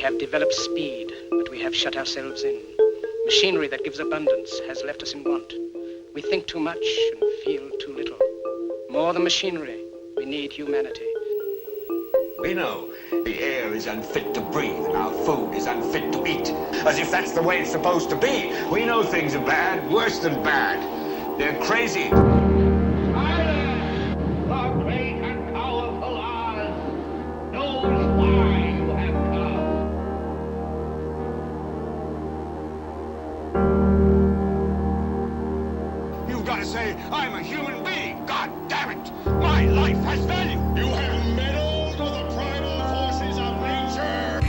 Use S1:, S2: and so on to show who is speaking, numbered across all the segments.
S1: We have developed speed, but we have shut ourselves in. Machinery that gives abundance has left us in want. We think too much and feel too little. More than machinery, we need humanity.
S2: We know the air is unfit to breathe and our food is unfit to eat. As if that's the way it's supposed to be. We know things are bad, worse than bad. They're crazy.
S3: Silence! The great and powerful Oz knows why you have come.
S2: You've got to say, I'm a human being. God damn it. My life has value. You have meddled with the primal forces of nature.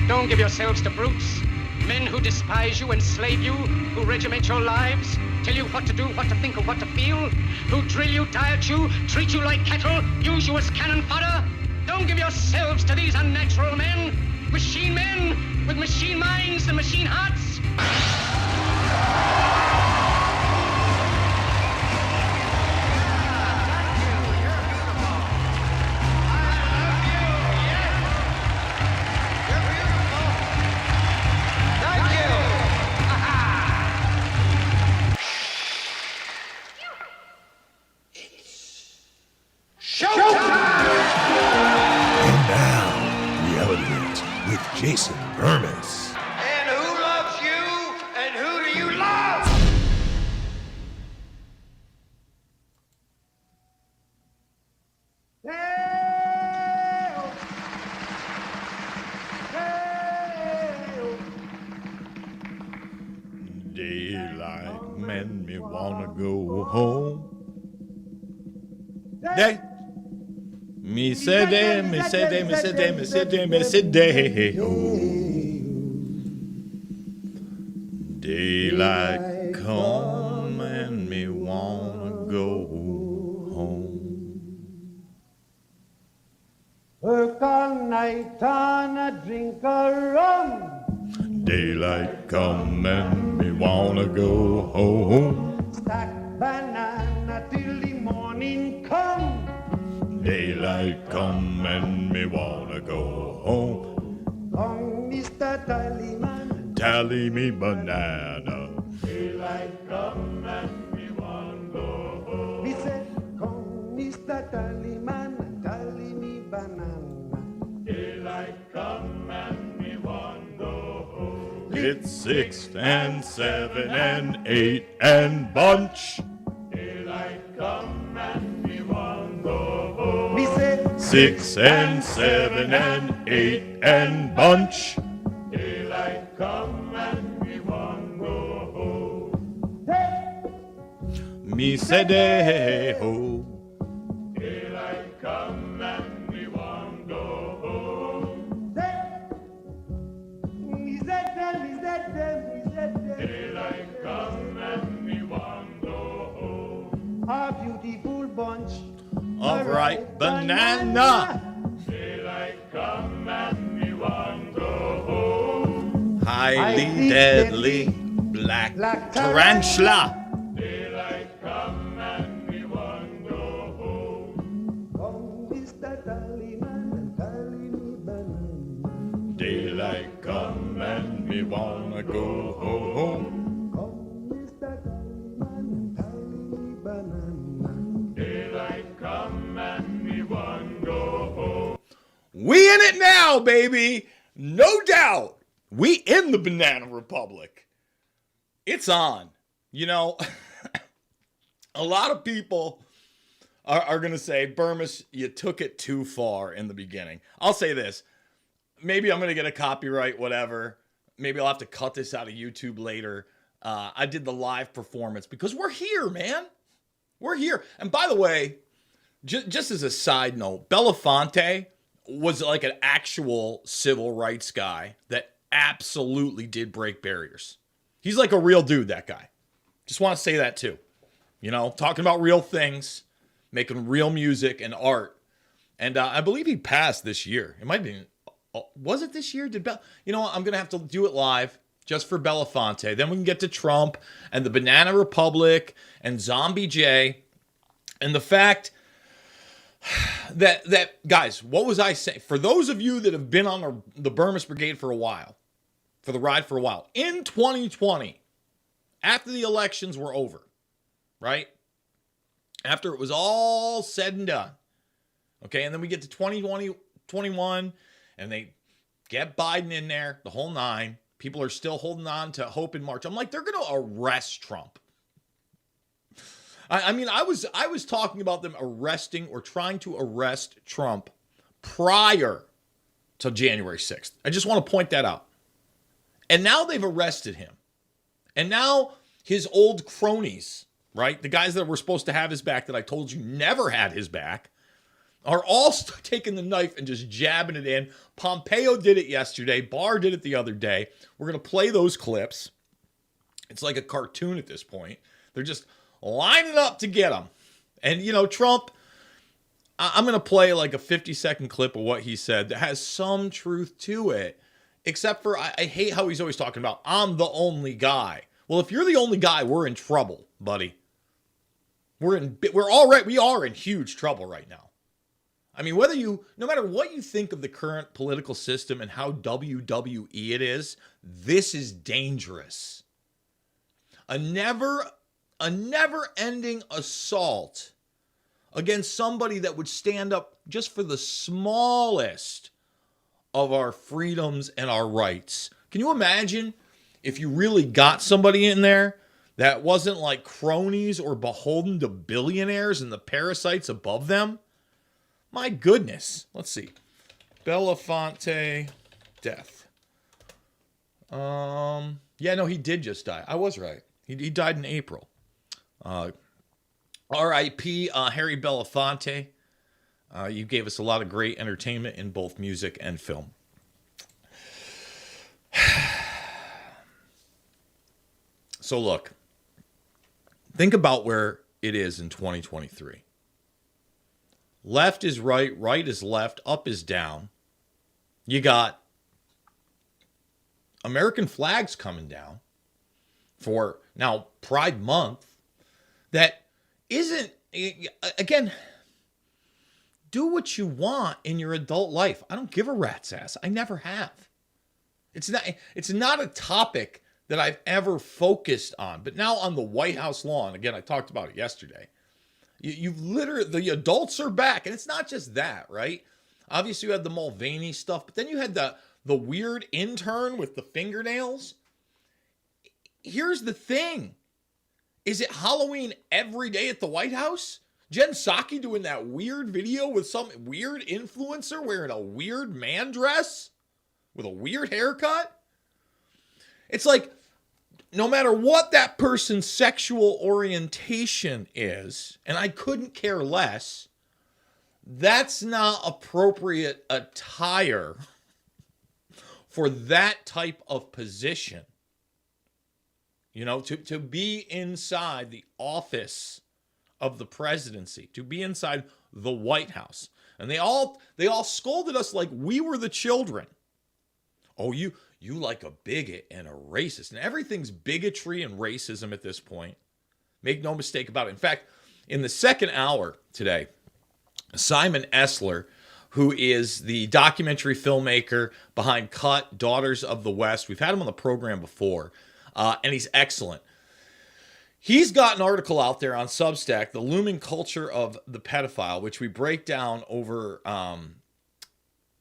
S1: Don't give yourselves to brutes, men who despise you, enslave you, who regiment your lives, tell you what to do, what to think, or what to feel, who drill you, diet you, treat you like cattle, use you as cannon fodder. Don't give yourselves to these unnatural men with machine minds and machine hearts.
S4: Jason Bermas.
S3: And who loves you? And who do you love?
S4: Daylight made me wanna go home. Day. Me say day, me say day, me say day, me say day, me say day. Daylight come and me wanna go home.
S5: Work all night on a drink of rum.
S4: Daylight come and me wanna go home.
S5: Stack banana till the morning come.
S4: Daylight come and me wanna go home.
S5: Come, Mr. Tallyman.
S4: Tally me banana.
S5: Daylight come and me wanna go home. He said, come, Mr. Tallyman, tally me banana. Daylight come and me wanna go home.
S4: It's 6 and 7 and 8 and bunch.
S5: Daylight come and me wanna go home. He said,
S4: 6 and 7 and 8 and bunch.
S5: daylight come and we want go home. Hey!
S4: Me say day ho.
S5: Daylight come and we want go home. Hey! Is that them? Is that them? Is that them? Daylight come and we want go home. A beautiful bunch
S4: Of ripe banana.
S5: Daylight come and we want go home.
S4: Highly deadly black tarantula.
S5: Daylight come and we want go home. Come, Mr. Tallyman, and tally me banana.
S4: Daylight come and me wanna go home.
S5: Come, Mr. Tallyman, and tally me banana. Daylight come and we want go home.
S4: We in it now, baby. No doubt. We in the Banana Republic. It's on. You know, a lot of people are going to say, Bermas, you took it too far in the beginning. I'll say this. Maybe I'm going to get a copyright, whatever. Maybe I'll have to cut this out of YouTube later. I did the live performance because we're here, man. We're here. And by the way, just as a side note, Belafonte was like an actual civil rights guy that absolutely did break barriers. He's like a real dude, that guy. Just want to say that too. You know, talking about real things, making real music and art. And I believe he passed this year. It might be, was it this year? You know what? I'm going to have to do it live just for Belafonte. Then we can get to Trump and the Banana Republic and Zombie J. And the fact, that guys, what was I saying? For those of you that have been on the Bermas Brigade for a while, for the ride for a while, in 2020, after the elections were over, right? After it was all said and done, okay, and then we get to 2021, and they get Biden in there, the whole nine. People are still holding on to hope in March. I'm like, they're going to arrest Trump. I mean, I was talking about them arresting or trying to arrest Trump prior to January 6th. I just want to point that out. And now they've arrested him. And now his old cronies, right? The guys that were supposed to have his back that I told you never had his back, are all taking the knife and just jabbing it in. Pompeo did it yesterday. Barr did it the other day. We're going to play those clips. It's like a cartoon at this point. They're just lining up to get him. And, you know, Trump, I'm going to play like a 50-second clip of what he said that has some truth to it. Except for, I hate how he's always talking about, I'm the only guy. Well, if you're the only guy, we're in trouble, buddy. We are in huge trouble right now. I mean, no matter what you think of the current political system and how WWE it is, this is dangerous. A never-ending assault against somebody that would stand up just for the smallest of our freedoms and our rights. Can you imagine if you really got somebody in there that wasn't like cronies or beholden to billionaires and the parasites above them? My goodness. Let's see. Belafonte death. Yeah, no, he did just die. I was right. He died in April. R.I.P. Harry Belafonte. You gave us a lot of great entertainment in both music and film. So look, think about where it is in 2023. Left is right, right is left, up is down. You got American flags coming down for now Pride Month. That isn't, again, do what you want in your adult life. I don't give a rat's ass. I never have. It's not a topic that I've ever focused on. But now on the White House lawn, again, I talked about it yesterday. You've literally, the adults are back. And it's not just that, right? Obviously, you had the Mulvaney stuff, but then you had the weird intern with the fingernails. Here's the thing. Is it Halloween every day at the White House? Jen Psaki doing that weird video with some weird influencer wearing a weird man dress with a weird haircut? It's like, no matter what that person's sexual orientation is, and I couldn't care less, that's not appropriate attire for that type of position. You know, to be inside the office of the presidency, to be inside the White House. And they all scolded us like we were the children. Oh, you like a bigot and a racist. And everything's bigotry and racism at this point. Make no mistake about it. In fact, in the second hour today, Simon Esler, who is the documentary filmmaker behind Cut, Daughters of the West. We've had him on the program before, and he's excellent. He's got an article out there on Substack, The Looming Culture of the Pedophile, which we break down over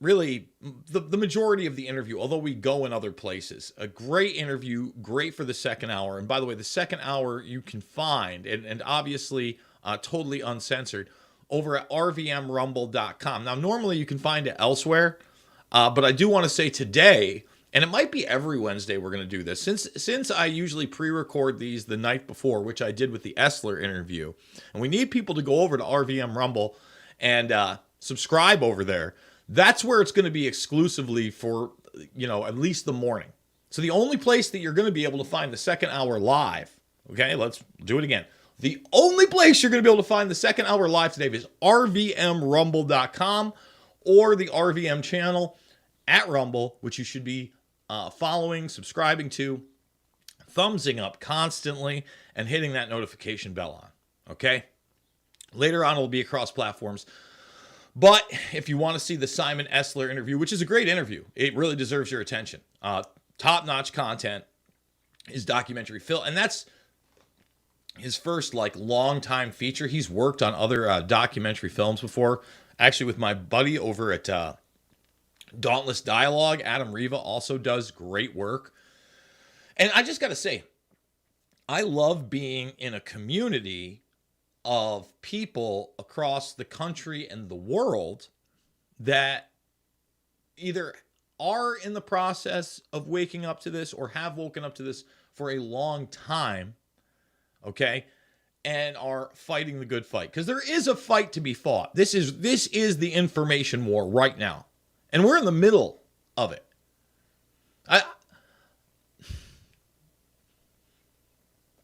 S4: really the majority of the interview, although we go in other places. A great interview, great for the second hour. And by the way, the second hour you can find, and obviously totally uncensored, over at rvmrumble.com. Now, normally you can find it elsewhere, but I do want to say today, and it might be every Wednesday we're going to do this, since I usually pre-record these the night before, which I did with the Esler interview, and we need people to go over to RVM Rumble and subscribe over there. That's where it's going to be exclusively for, at least the morning. So the only place that you're going to be able to find the second hour live, okay, let's do it again. The only place you're going to be able to find the second hour live today is rvmrumble.com or the RVM channel at Rumble, which you should be following, subscribing to, thumbsing up constantly, and hitting that notification bell on, okay? Later on, it'll be across platforms. But if you want to see the Simon Esler interview, which is a great interview, it really deserves your attention. Top-notch content, his documentary film, and that's his first long-time feature. He's worked on other documentary films before, actually with my buddy over at Dauntless Dialogue. Adam Riva also does great work. And I just got to say, I love being in a community of people across the country and the world that either are in the process of waking up to this or have woken up to this for a long time, okay, and are fighting the good fight. Because there is a fight to be fought. This is the information war right now. And we're in the middle of it.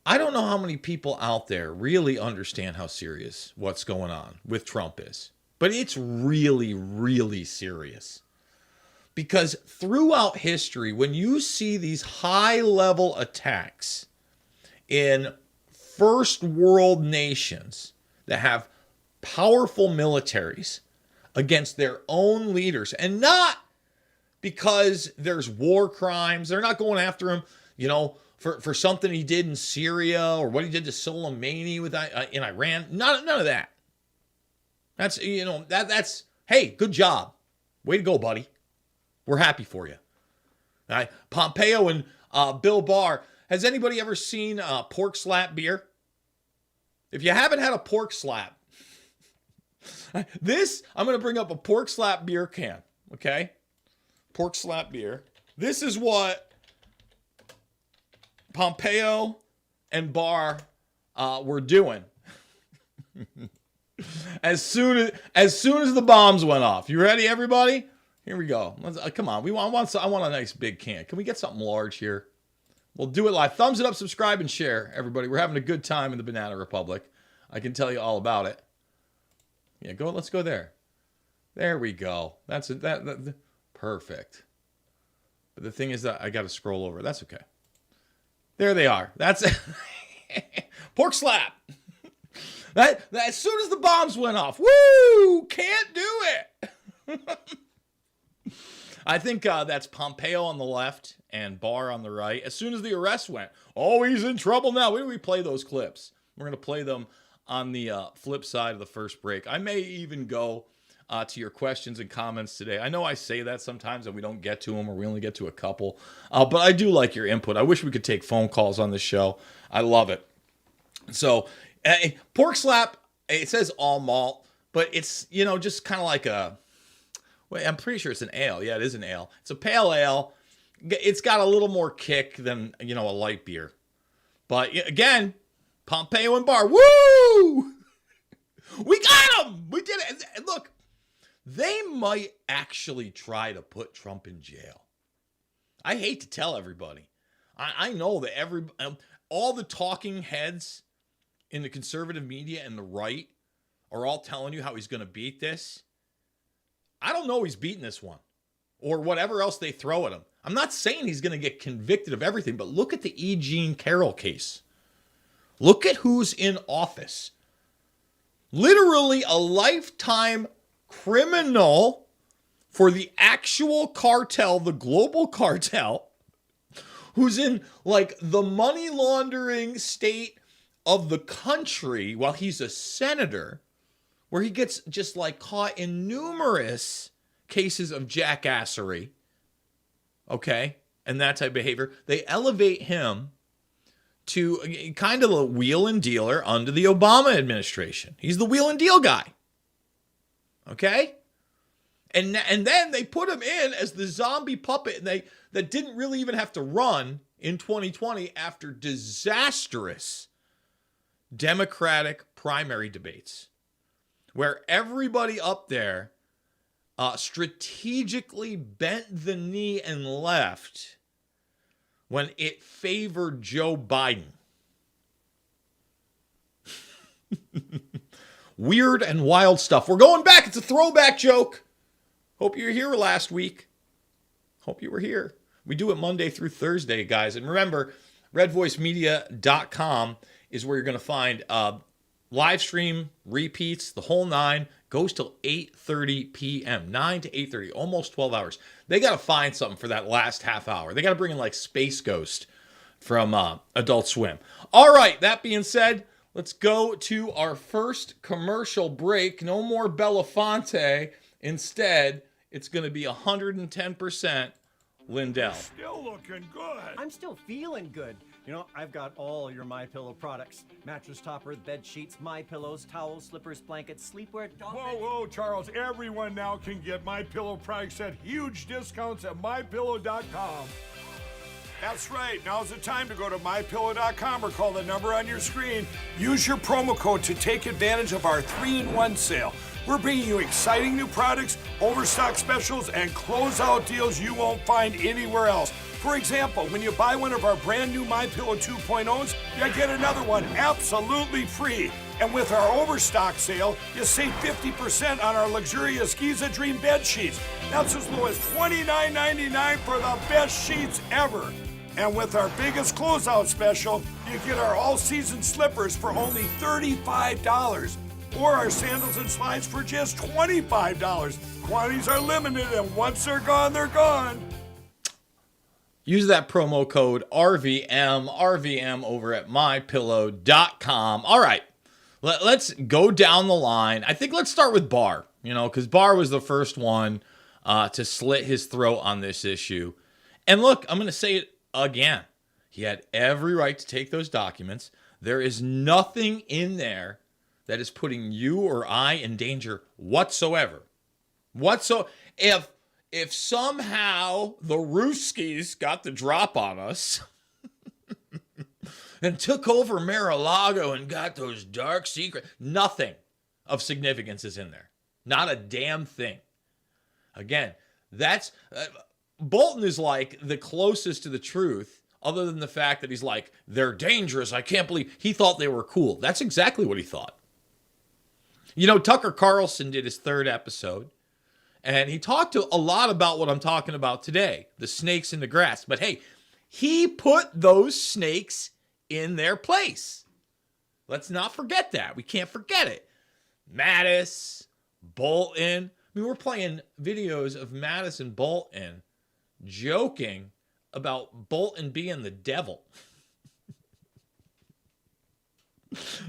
S4: I don't know how many people out there really understand how serious what's going on with Trump is. But it's really, really serious. Because throughout history, when you see these high-level attacks in first world nations that have powerful militaries against their own leaders, and not because there's war crimes, they're not going after him, for something he did in Syria or what he did to Soleimani in Iran. None of that. That's, that's, hey, good job. Way to go, buddy. We're happy for you. All right. Pompeo and Bill Barr. Has anybody ever seen pork slap beer? If you haven't had a pork slap, I'm going to bring up a pork slap beer can. Okay? Pork slap beer. This is what Pompeo and Barr were doing as soon as the bombs went off. You ready, everybody? Here we go. Come on. I want a nice big can. Can we get something large here? We'll do it live. Thumbs it up, subscribe, and share, everybody. We're having a good time in the Banana Republic. I can tell you all about it. Yeah, let's go there. There we go. That's it. That perfect. But the thing is that I got to scroll over. That's okay. There they are. That's it. Pork slap. That as soon as the bombs went off, woo! Can't do it. I think that's Pompeo on the left and Barr on the right. As soon as the arrest went, oh, he's in trouble now. When do we play those clips? We're going to play them on the flip side of the first break. I may even go to your questions and comments today. I know I say that sometimes and we don't get to them, or we only get to a couple. But I do like your input. I wish we could take phone calls on this show. I love it. So, pork slap, it says all malt, but it's, just kind of like I'm pretty sure it's an ale. Yeah, it is an ale. It's a pale ale. It's got a little more kick than, a light beer. But again, Pompeo and Barr, woo! We got them! We did it. And look, they might actually try to put Trump in jail. I hate to tell everybody. I know that all the talking heads in the conservative media and the right are all telling you how he's going to beat this. I don't know he's beating this one or whatever else they throw at him. I'm not saying he's going to get convicted of everything, but look at the E. Jean Carroll case. Look at who's in office. Literally a lifetime criminal for the actual cartel, the global cartel, who's in the money laundering state of the country while he's a senator, where he gets just caught in numerous cases of jackassery, okay, and that type of behavior. They elevate him to kind of a wheel and dealer under the Obama administration. He's the wheel and deal guy, okay? And then they put him in as the zombie puppet, and that didn't really even have to run in 2020 after disastrous Democratic primary debates, where everybody up there strategically bent the knee and left when it favored Joe Biden. Weird and wild stuff. We're going back. It's a throwback joke. Hope you were here last week. Hope you were here. We do it Monday through Thursday, guys. And remember, redvoicemedia.com is where you're going to find live stream repeats, the whole nine. Goes till 8:30 p.m., 9 to 8:30, almost 12 hours. They got to find something for that last half hour. They got to bring in like Space Ghost from Adult Swim. All right, that being said, let's go to our first commercial break. No more Belafonte. Instead, it's going to be 110% Lindell.
S6: Still looking good.
S7: I'm still feeling good. You know, I've got all your MyPillow products. Mattress topper, bed sheets, MyPillows, towels, slippers, blankets, sleepwear, dog beds.
S6: Whoa, Charles. Everyone now can get MyPillow products at huge discounts at MyPillow.com. That's right. Now's the time to go to MyPillow.com or call the number on your screen. Use your promo code to take advantage of our 3-in-1 sale. We're bringing you exciting new products, overstock specials, and closeout deals you won't find anywhere else. For example, when you buy one of our brand new MyPillow 2.0s, you get another one absolutely free. And with our overstock sale, you save 50% on our luxurious Giza Dream bed sheets. That's as low as $29.99 for the best sheets ever. And with our biggest closeout special, you get our all-season slippers for only $35. Or our sandals and slides for just $25. Quantities are limited, and once they're gone, they're gone.
S4: Use that promo code RVM over at mypillow.com. All right, let's go down the line. I think let's start with Barr, because Barr was the first one to slit his throat on this issue. And look, I'm going to say it again. He had every right to take those documents. There is nothing in there that is putting you or I in danger whatsoever. If somehow the Ruskies got the drop on us and took over Mar-a-Lago and got those dark secrets, nothing of significance is in there. Not a damn thing. Again, that's Bolton is like the closest to the truth, other than the fact that he's like, they're dangerous. I can't believe he thought they were cool. That's exactly what he thought. Tucker Carlson did his 3rd episode, and he talked a lot about what I'm talking about today, the snakes in the grass. But hey, he put those snakes in their place. Let's not forget that. We can't forget it. Mattis, Bolton. We're playing videos of Mattis and Bolton joking about Bolton being the devil.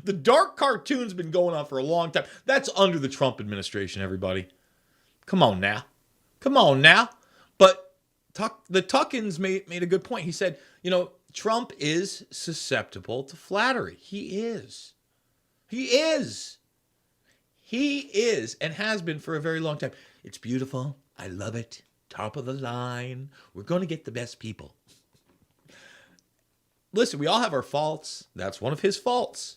S4: The dark cartoon's been going on for a long time. That's under the Trump administration, everybody. Come on now. But the Tuckins made a good point. He said, Trump is susceptible to flattery. He is. And has been for a very long time. It's beautiful. I love it. Top of the line. We're going to get the best people. Listen, we all have our faults. That's one of his faults.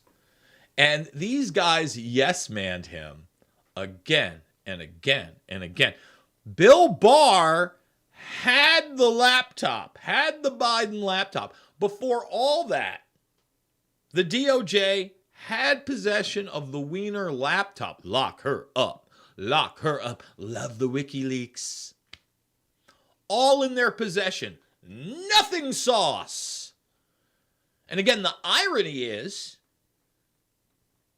S4: And these guys yes-manned him again and again and again. Bill Barr had the laptop, had the Biden laptop. Before all that, the DOJ had possession of the Wiener laptop. Lock her up. Love the WikiLeaks. All in their possession. Nothing sauce. And again, the irony is,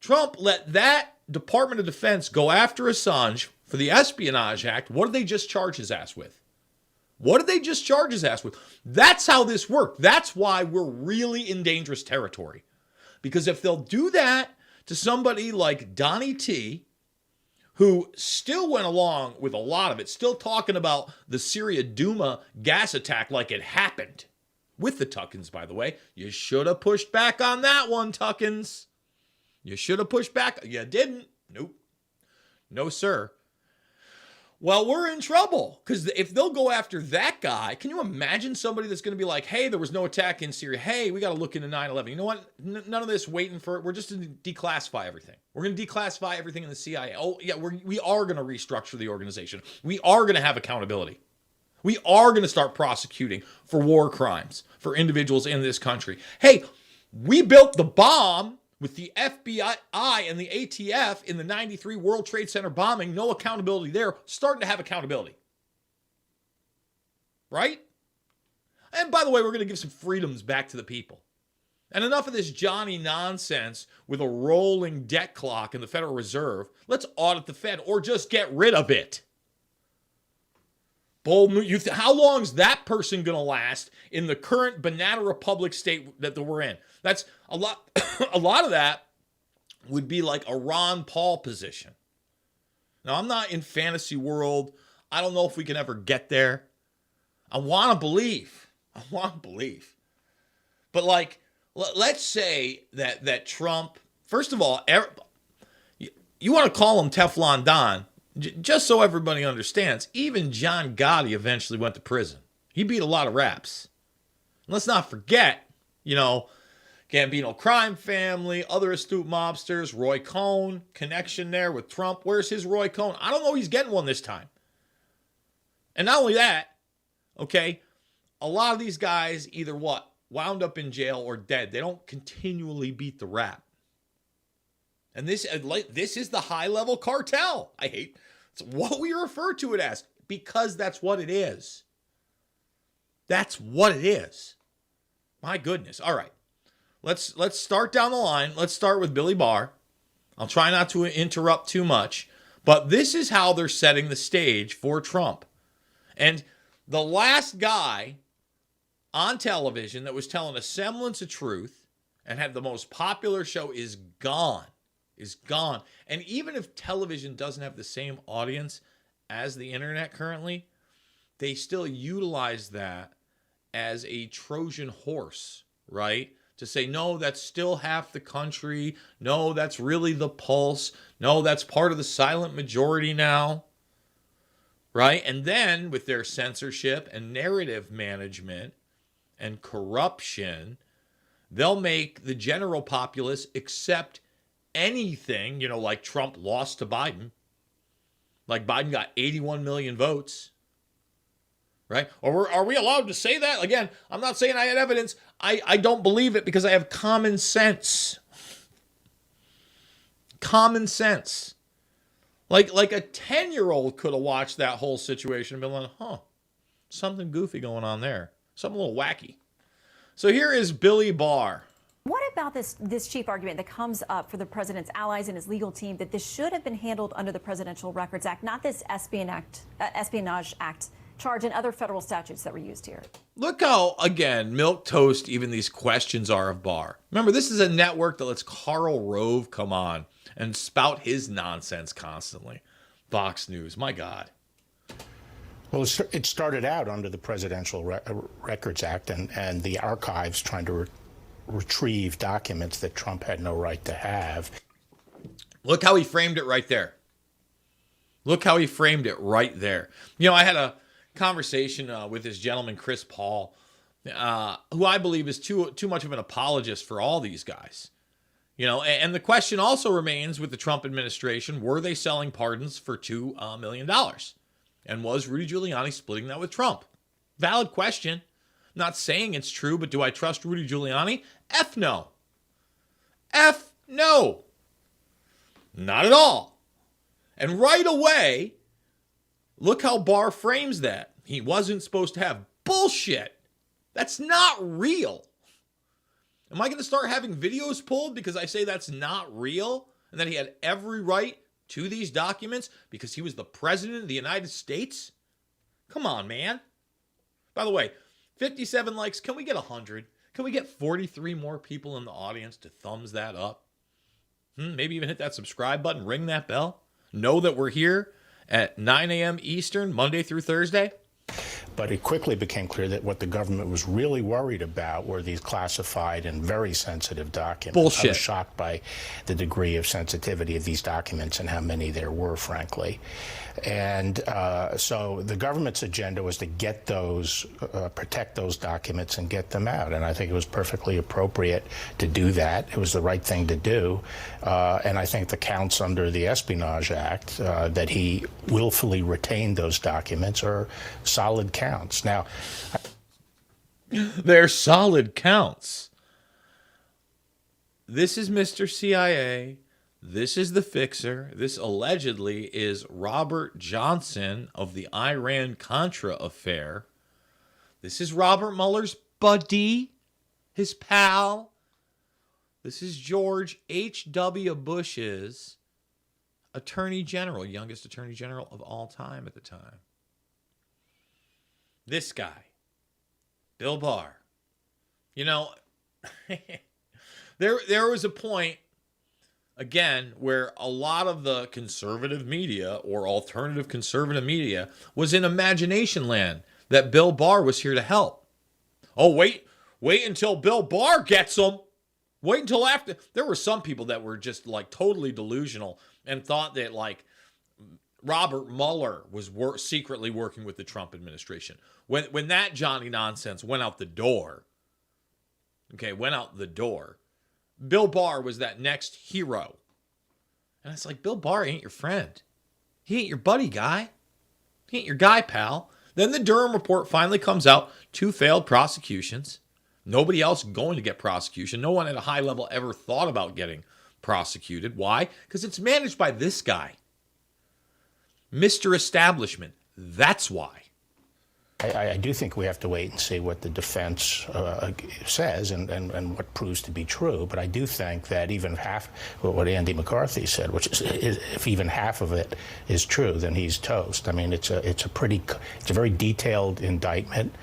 S4: Trump let that Department of Defense go after Assange for the Espionage Act. What did they just charge his ass with? That's how this worked. That's why we're really in dangerous territory. Because if they'll do that to somebody like Donny T, who still went along with a lot of it, still talking about the Syria Duma gas attack like it happened, with the Tuckins, by the way. You should have pushed back on that one, Tuckins. You should have pushed back. You didn't. Nope. No, sir. Well, we're in trouble, because if they'll go after that guy, can you imagine somebody that's going to be like, hey, there was no attack in Syria. Hey, we got to look into 9/11. You know what? None of this waiting for it. We're just going to declassify everything. We're going to declassify everything in the CIA. Oh, yeah, we are going to restructure the organization. We are going to have accountability. We are going to start prosecuting for war crimes for individuals in this country. Hey, we built the bomb with the FBI and the ATF in the 93 World Trade Center bombing. No accountability there. Starting to have accountability. Right? And by the way, we're going to give some freedoms back to the people. And enough of this Johnny nonsense with a rolling debt clock in the Federal Reserve. Let's audit the Fed or just get rid of it. Bold move. How long is that person going to last in the current banana republic state that we're in? That's a lot. A lot of that would be like a Ron Paul position. Now, I'm not in fantasy world. I don't know if we can ever get there. I want to believe. But like, let's say that Trump, first of all, you want to call him Teflon Don, just so everybody understands, even John Gotti eventually went to prison. He beat a lot of raps. And let's not forget, Gambino crime family, other astute mobsters, Roy Cohn, connection there with Trump. Where's his Roy Cohn? I don't know he's getting one this time. And not only that, okay, a lot of these guys either wound up in jail or dead. They don't continually beat the rap. And this is the high-level cartel. It's what we refer to it as, because that's what it is. That's what it is. My goodness. All right. Let's start down the line. Let's start with Billy Barr. I'll try not to interrupt too much, but this is how they're setting the stage for Trump. And the last guy on television that was telling a semblance of truth and had the most popular show is gone. And even if television doesn't have the same audience as the internet currently, they still utilize that as a Trojan horse, right? To say, no, that's still half the country. No, that's really the pulse. No, that's part of the silent majority now, right? And then with their censorship and narrative management and corruption, they'll make the general populace accept anything, like Trump lost to Biden. Like Biden got 81 million votes. Right? Or are we allowed to say that? Again, I'm not saying I had evidence. I don't believe it because I have common sense. Common sense. Like a 10-year-old could have watched that whole situation and been like, something goofy going on there. Something a little wacky. So here is Billy Barr.
S8: What about this chief argument that comes up for the president's allies and his legal team that this should have been handled under the Presidential Records Act, not this Espionage Act charge and other federal statutes that were used here?
S4: Look how, again, milquetoast even these questions are of Barr. Remember, this is a network that lets Karl Rove come on and spout his nonsense constantly. Fox News, my God.
S9: Well, it started out under the Presidential Records Act and the archives trying to retrieve documents that Trump had no right to have.
S4: Look how he framed it right there. I had a conversation with this gentleman, Chris Paul, who I believe is too much of an apologist for all these guys. And the question also remains with the Trump administration, were they selling pardons for $2 million? And was Rudy Giuliani splitting that with Trump? Valid question. Not saying it's true, but do I trust Rudy Giuliani? F no. F no. Not at all. And right away, look how Barr frames that. He wasn't supposed to have bullshit. That's not real. Am I going to start having videos pulled because I say that's not real? And that he had every right to these documents because he was the president of the United States? Come on, man. By the way, 57 likes. Can we get 100? Can we get 43 more people in the audience to thumbs that up? Maybe even hit that subscribe button, ring that bell. Know that we're here at 9 a.m. Eastern, Monday through Thursday.
S9: But it quickly became clear that what the government was really worried about were these classified and very sensitive documents.
S4: Bullshit.
S9: I was shocked by the degree of sensitivity of these documents and how many there were, frankly. And so the government's agenda was to get those, protect those documents and get them out. And I think it was perfectly appropriate to do that. It was the right thing to do. And I think the counts under the Espionage Act that he willfully retained those documents are solid counts. Now,
S4: they're solid counts. This is Mr. CIA. This is the fixer. This allegedly is Robert Johnson of the Iran-Contra affair. This is Robert Mueller's buddy, his pal, This is George H.W. Bush's Attorney General, youngest Attorney General of all time at the time. This guy, Bill Barr. You know, there was a point, again, where a lot of the conservative media or alternative conservative media was in imagination land that Bill Barr was here to help. Oh, wait until Bill Barr gets them. Wait until after. There were some people that were just like totally delusional and thought that like Robert Mueller was secretly working with the Trump administration. When that Johnny nonsense went out the door, Bill Barr was that next hero. And it's like, Bill Barr ain't your friend. He ain't your buddy guy. He ain't your guy, pal. Then the Durham report finally comes out. 2 failed prosecutions. Nobody else going to get prosecution. No one at a high level ever thought about getting prosecuted. Why? Because it's managed by this guy. Mr. Establishment. That's why.
S9: I do think we have to wait and see what the defense says and what proves to be true. But I do think that even half what Andy McCarthy said, which is if even half of it is true, then he's toast. I mean, it's a very detailed indictment.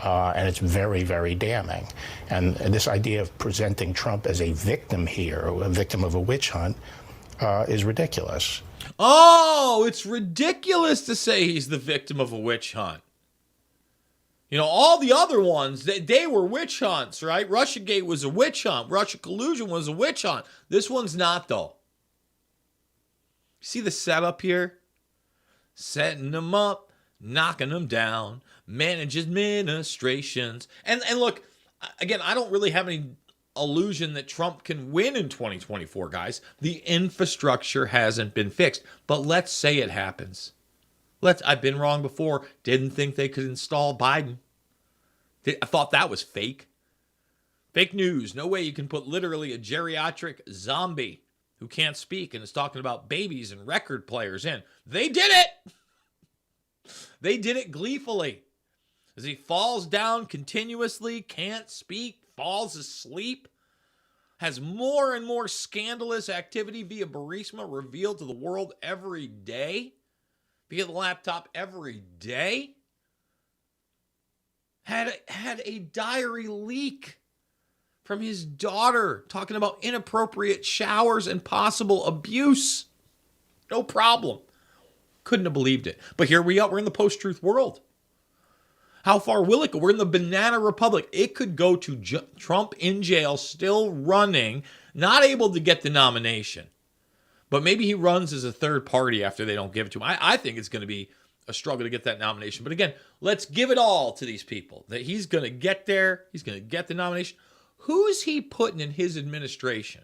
S9: And it's very, very damning. And this idea of presenting Trump as a victim here, a victim of a witch hunt, is ridiculous.
S4: Oh, it's ridiculous to say he's the victim of a witch hunt. You know, all the other ones, they were witch hunts, right? Russiagate was a witch hunt. Russia collusion was a witch hunt. This one's not, though. See the setup here? Setting them up, knocking them down, manage administrations. And look, again, I don't really have any illusion that Trump can win in 2024, guys. The infrastructure hasn't been fixed. But let's say it happens. I've been wrong before. Didn't think they could install Biden. I thought that was fake. Fake news. No way you can put literally a geriatric zombie who can't speak and is talking about babies and record players in. They did it! They did it gleefully. As he falls down continuously, can't speak, falls asleep, has more and more scandalous activity via Burisma revealed to the world every day, via the laptop every day, had a diary leak from his daughter talking about inappropriate showers and possible abuse. No problem. Couldn't have believed it. But here we are. We're in the post-truth world. How far will it go? We're in the banana republic. It could go to Trump in jail, still running, not able to get the nomination. But maybe he runs as a third party after they don't give it to him. I think it's going to be a struggle to get that nomination. But again, let's give it all to these people. That he's going to get there. He's going to get the nomination. Who's he putting in his administration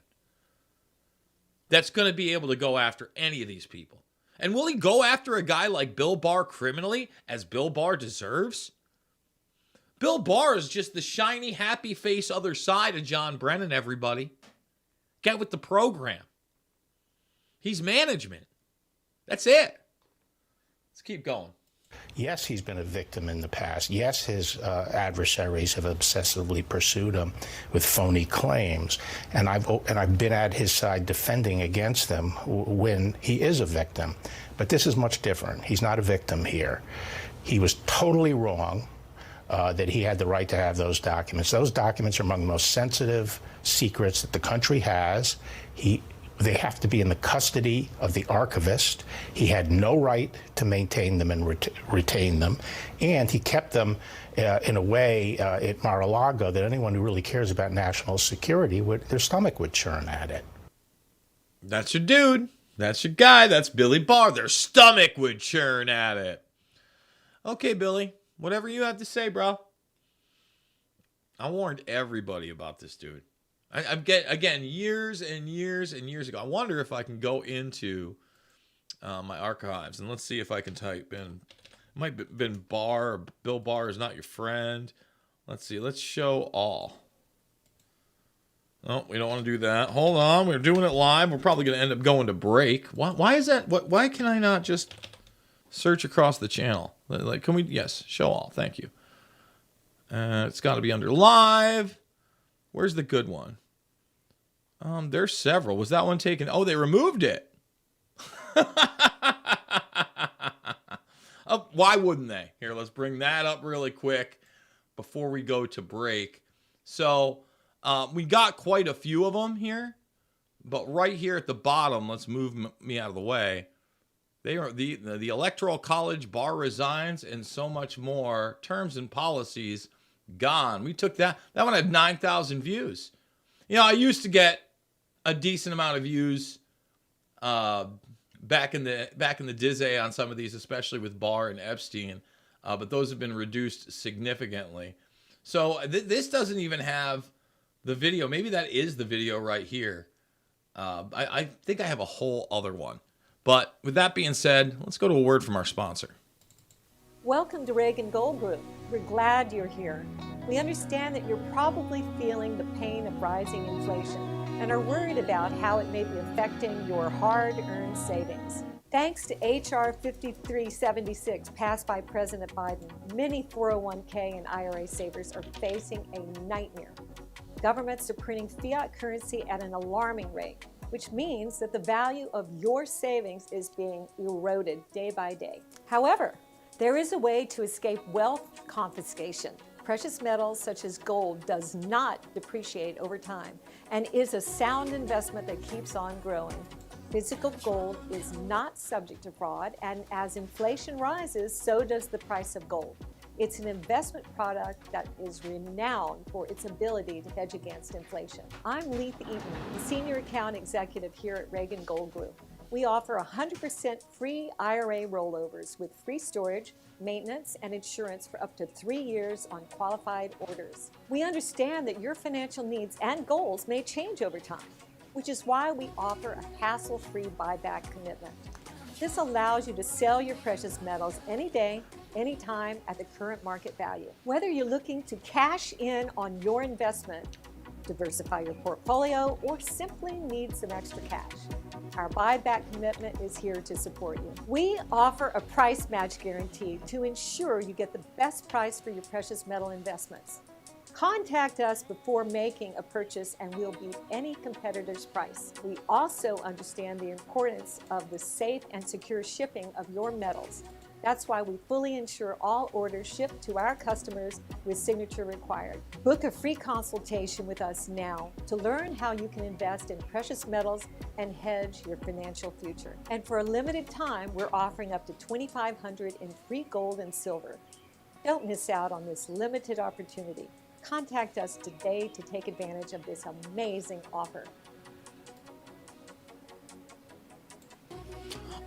S4: that's going to be able to go after any of these people? And will he go after a guy like Bill Barr criminally, as Bill Barr deserves? Bill Barr is just the shiny, happy face other side of John Brennan, everybody. Get with the program. He's management. That's it. Let's keep going.
S9: Yes, he's been a victim in the past. Yes, his adversaries have obsessively pursued him with phony claims, and I've been at his side defending against them when he is a victim. But this is much different. He's not a victim here. He was totally wrong that he had the right to have those documents. Those documents are among the most sensitive secrets that the country has. They have to be in the custody of the archivist. He had no right to maintain them and retain them. And he kept them in a way at Mar-a-Lago that anyone who really cares about national security, their stomach would churn at it.
S4: That's your dude. That's your guy. That's Billy Barr. Their stomach would churn at it. Okay, Billy. Whatever you have to say, bro. I warned everybody about this dude. Again, years and years and years ago. I wonder if I can go into my archives and let's see if I can type in. It might have been Barr. Or Bill Barr is not your friend. Let's see. Let's show all. Oh, we don't want to do that. Hold on. We're doing it live. We're probably going to end up going to break. Why is that? Why can I not just search across the channel? Like, can we? Yes. Show all. Thank you. It's got to be under live. Where's the good one? There's several. Was that one taken? Oh, they removed it. Why wouldn't they? Here, let's bring that up really quick before we go to break. So we got quite a few of them here, but right here at the bottom, let's move me out of the way. They are the Electoral College bar resigns and so much more. Terms and policies gone. We took that. That one had 9,000 views. You know, I used to get a decent amount of views back in the dizzy on some of these, especially with Barr and Epstein, but those have been reduced significantly. So this doesn't even have the video. Maybe that is the video right here. I think I have a whole other one. But with that being said, let's go to a word from our sponsor.
S10: Welcome to Reagan Gold Group. We're glad you're here. We understand that you're probably feeling the pain of rising inflation and are worried about how it may be affecting your hard-earned savings. Thanks to H.R. 5376 passed by President Biden, many 401k and IRA savers are facing a nightmare. Governments are printing fiat currency at an alarming rate, which means that the value of your savings is being eroded day by day. However, there is a way to escape wealth confiscation. Precious metals such as gold does not depreciate over time and is a sound investment that keeps on growing. Physical gold is not subject to fraud, and as inflation rises, so does the price of gold. It's an investment product that is renowned for its ability to hedge against inflation. I'm Leith Eaton, the Senior Account Executive here at Reagan Gold Group. We offer 100% free IRA rollovers with free storage, maintenance, and insurance for up to 3 years on qualified orders. We understand that your financial needs and goals may change over time, which is why we offer a hassle-free buyback commitment. This allows you to sell your precious metals any day, anytime at the current market value. Whether you're looking to cash in on your investment, diversify your portfolio, or simply need some extra cash, our buyback commitment is here to support you. We offer a price match guarantee to ensure you get the best price for your precious metal investments. Contact us before making a purchase and we'll beat any competitor's price. We also understand the importance of the safe and secure shipping of your metals. That's why we fully insure all orders shipped to our customers with signature required. Book a free consultation with us now to learn how you can invest in precious metals and hedge your financial future. And for a limited time, we're offering up to $2,500 in free gold and silver. Don't miss out on this limited opportunity. Contact us today to take advantage of this amazing offer.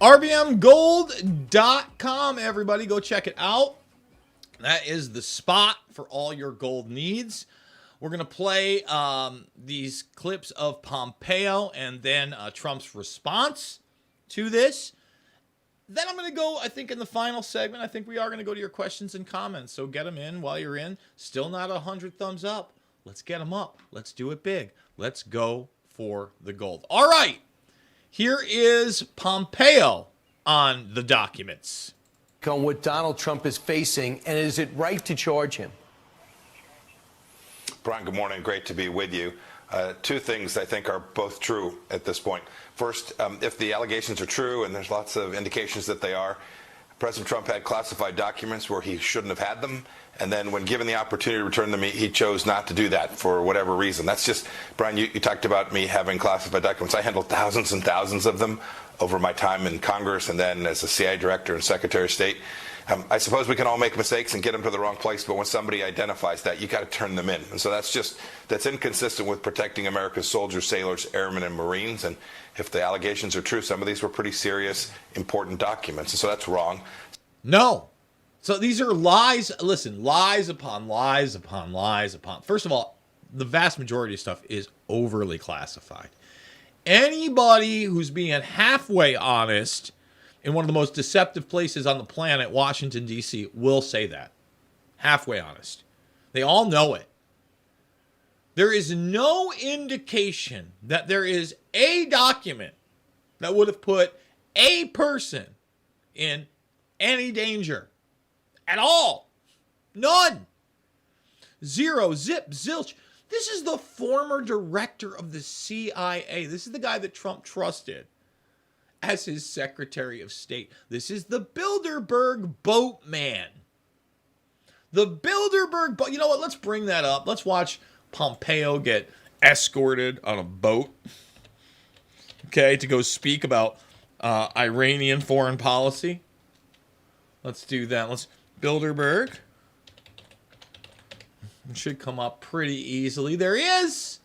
S4: RVMGold.com, everybody. Go check it out. That is the spot for all your gold needs. We're going to play these clips of Pompeo and then Trump's response to this. Then I'm going to go, I think, in the final segment, I think we are going to go to your questions and comments. So get them in while you're in. Still not 100 thumbs up. Let's get them up. Let's do it big. Let's go for the gold. All right. Here is Pompeo on the documents.
S11: On what Donald Trump is facing, and is it right to charge him?
S12: Brian, good morning. Great to be with you. Two things I think are both true at this point. First, if the allegations are true, and there's lots of indications that they are, President Trump had classified documents where he shouldn't have had them, and then when given the opportunity to return them, he chose not to do that for whatever reason. That's just, Brian, you talked about me having classified documents. I handled thousands and thousands of them over my time in Congress and then as a CIA director and Secretary of State. I suppose we can all make mistakes and get them to the wrong place, but when somebody identifies that, you got to turn them in. And so that's inconsistent with protecting America's soldiers, sailors, airmen, and Marines. And if the allegations are true, some of these were pretty serious, important documents. And so that's wrong.
S4: No. So these are lies. Listen, lies upon lies upon lies upon. First of all, the vast majority of stuff is overly classified. Anybody who's being halfway honest in one of the most deceptive places on the planet, Washington, D.C., will say that. Halfway honest. They all know it. There is no indication that there is a document that would have put a person in any danger at all. None. Zero, zip, zilch. This is the former director of the CIA. This is the guy that Trump trusted as his Secretary of State. This is the Bilderberg boatman. The Bilderberg boat. You know what? Let's bring that up. Let's watch Pompeo get escorted on a boat, okay, to go speak about Iranian foreign policy. Let's do that. Let's Bilderberg. It should come up pretty easily. There he is.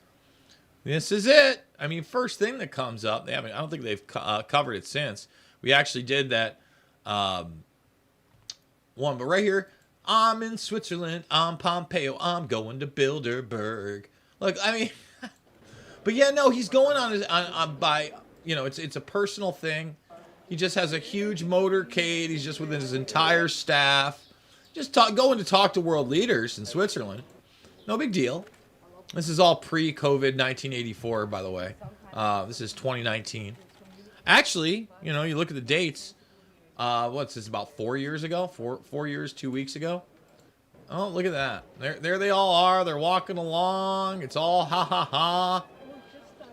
S4: This is it. I mean, first thing that comes up. I don't think they've covered it since. We actually did that one, but right here, I'm in Switzerland. I'm Pompeo. I'm going to Bilderberg. Look, I mean, but yeah, no, he's going on by, you know, it's a personal thing. He just has a huge motorcade. He's just with his entire staff. Just going to talk to world leaders in Switzerland. No big deal. This is all pre-COVID 1984, by the way. This is 2019. Actually, you know, you look at the dates. What's this, about 4 years ago? 4 years, 2 weeks ago? Oh, look at that. There they all are. They're walking along. It's all ha ha ha.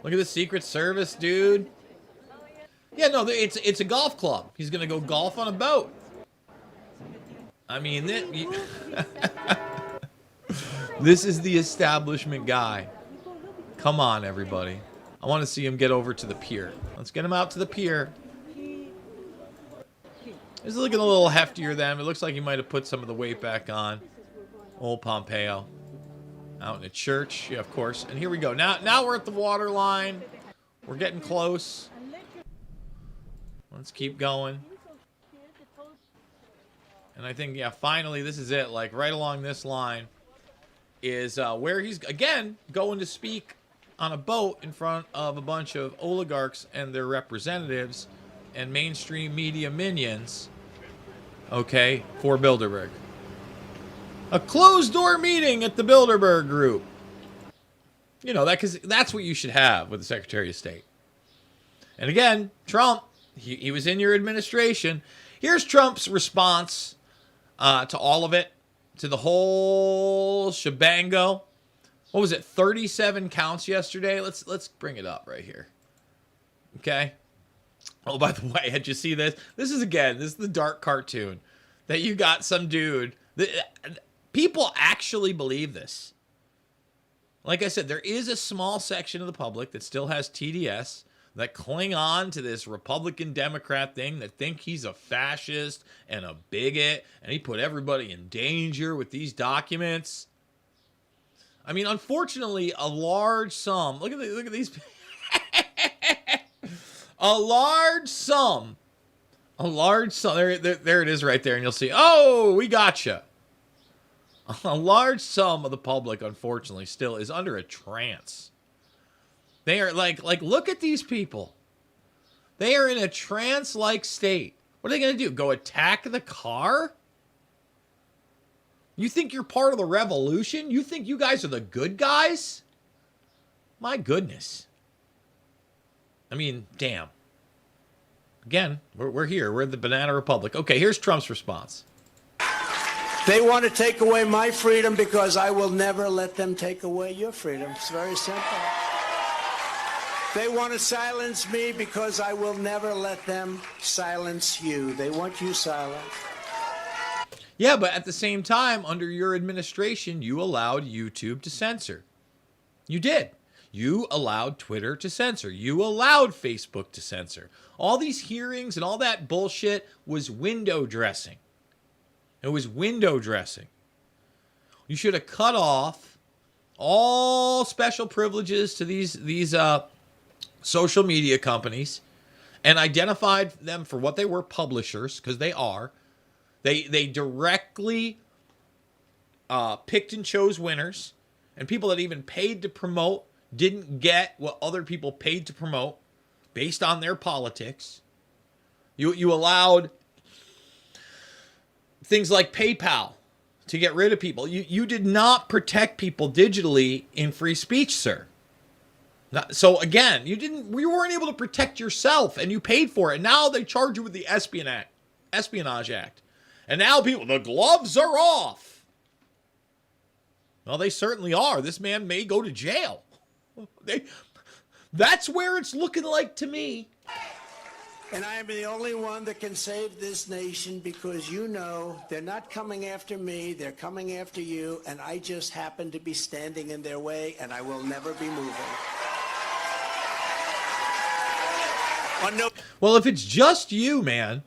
S4: Look at the Secret Service, dude. Yeah, no, it's a golf club. He's going to go golf on a boat. I mean, this is the establishment guy. Come on, everybody. I want to see him get over to the pier. Let's get him out to the pier. He's looking a little heftier than him. It looks like he might have put some of the weight back on. Old Pompeo. Out in a church. Yeah, of course. And here we go. Now we're at the water line. We're getting close. Let's keep going. And I think, yeah, finally, this is it. Like, right along this line is where he's, again, going to speak on a boat in front of a bunch of oligarchs and their representatives and mainstream media minions, okay, for Bilderberg. A closed-door meeting at the Bilderberg Group. You know, because that's what you should have with the Secretary of State. And again, Trump, he was in your administration. Here's Trump's response to all of it, to the whole shebango. What was it, 37 counts yesterday? Let's bring it up right here. Okay? Oh, by the way, did you see this? This is the dark cartoon that you got some dude. People actually believe this. Like I said, there is a small section of the public that still has TDS, that cling on to this Republican Democrat thing, that think he's a fascist and a bigot, and he put everybody in danger with these documents. I mean, unfortunately, a large sum. Look at these. A large sum. There it is right there, and you'll see. Oh, we gotcha. A large sum of the public, unfortunately, still is under a trance. They are like look at these people. They are in a trance-like state. What are they going to do? Go attack the car? You think you're part of the revolution? You think you guys are the good guys? My goodness. I mean, damn. Again, we're here. We're the Banana Republic. Okay, here's Trump's response.
S13: They want to take away my freedom because I will never let them take away your freedom. It's very simple. They want to silence me because I will never let them silence you. They want you silent.
S4: Yeah, but at the same time, under your administration, you allowed YouTube to censor. You did. You allowed Twitter to censor. You allowed Facebook to censor. All these hearings and all that bullshit was window dressing. It was window dressing. You should have cut off all special privileges to these social media companies and identified them for what they were, publishers, because they are. They directly picked and chose winners, and people that even paid to promote didn't get what other people paid to promote based on their politics. You allowed things like PayPal to get rid of people. You did not protect people digitally in free speech, sir. So again, you weren't able to protect yourself, and you paid for it. Now they charge you with the Espionage Act. And now the gloves are off. Well, they certainly are. This man may go to jail. That's where it's looking like to me.
S13: And I am the only one that can save this nation because you know they're not coming after me, they're coming after you, and I just happen to be standing in their way, and I will never be moving.
S4: Well, if it's just you, man,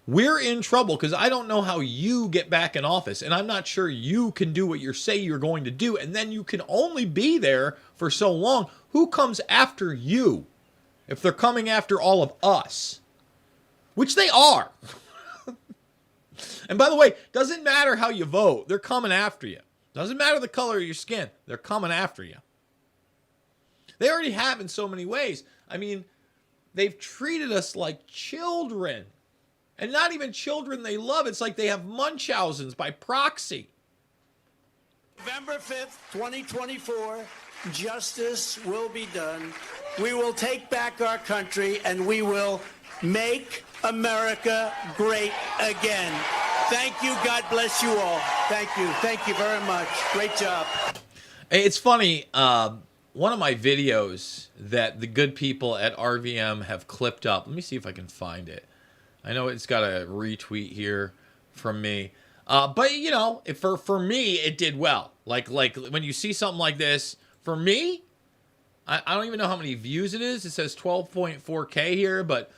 S4: we're in trouble because I don't know how you get back in office, and I'm not sure you can do what you say you're going to do, and then you can only be there for so long. Who comes after you if they're coming after all of us? Which they are. And by the way, doesn't matter how you vote. They're coming after you. Doesn't matter the color of your skin. They're coming after you. They already have in so many ways. I mean, they've treated us like children. And not even children they love. It's like they have Munchausen's by proxy.
S13: November 5th, 2024, justice will be done. We will take back our country and we will make America great again. Thank you. God bless you all. Thank you. Thank you very much. Great job.
S4: It's funny. One of my videos that the good people at RVM have clipped up. Let me see if I can find it. I know it's got a retweet here from me. But, you know, for me, it did well. Like when you see something like this, for me, I don't even know how many views it is. It says 12.4K here, but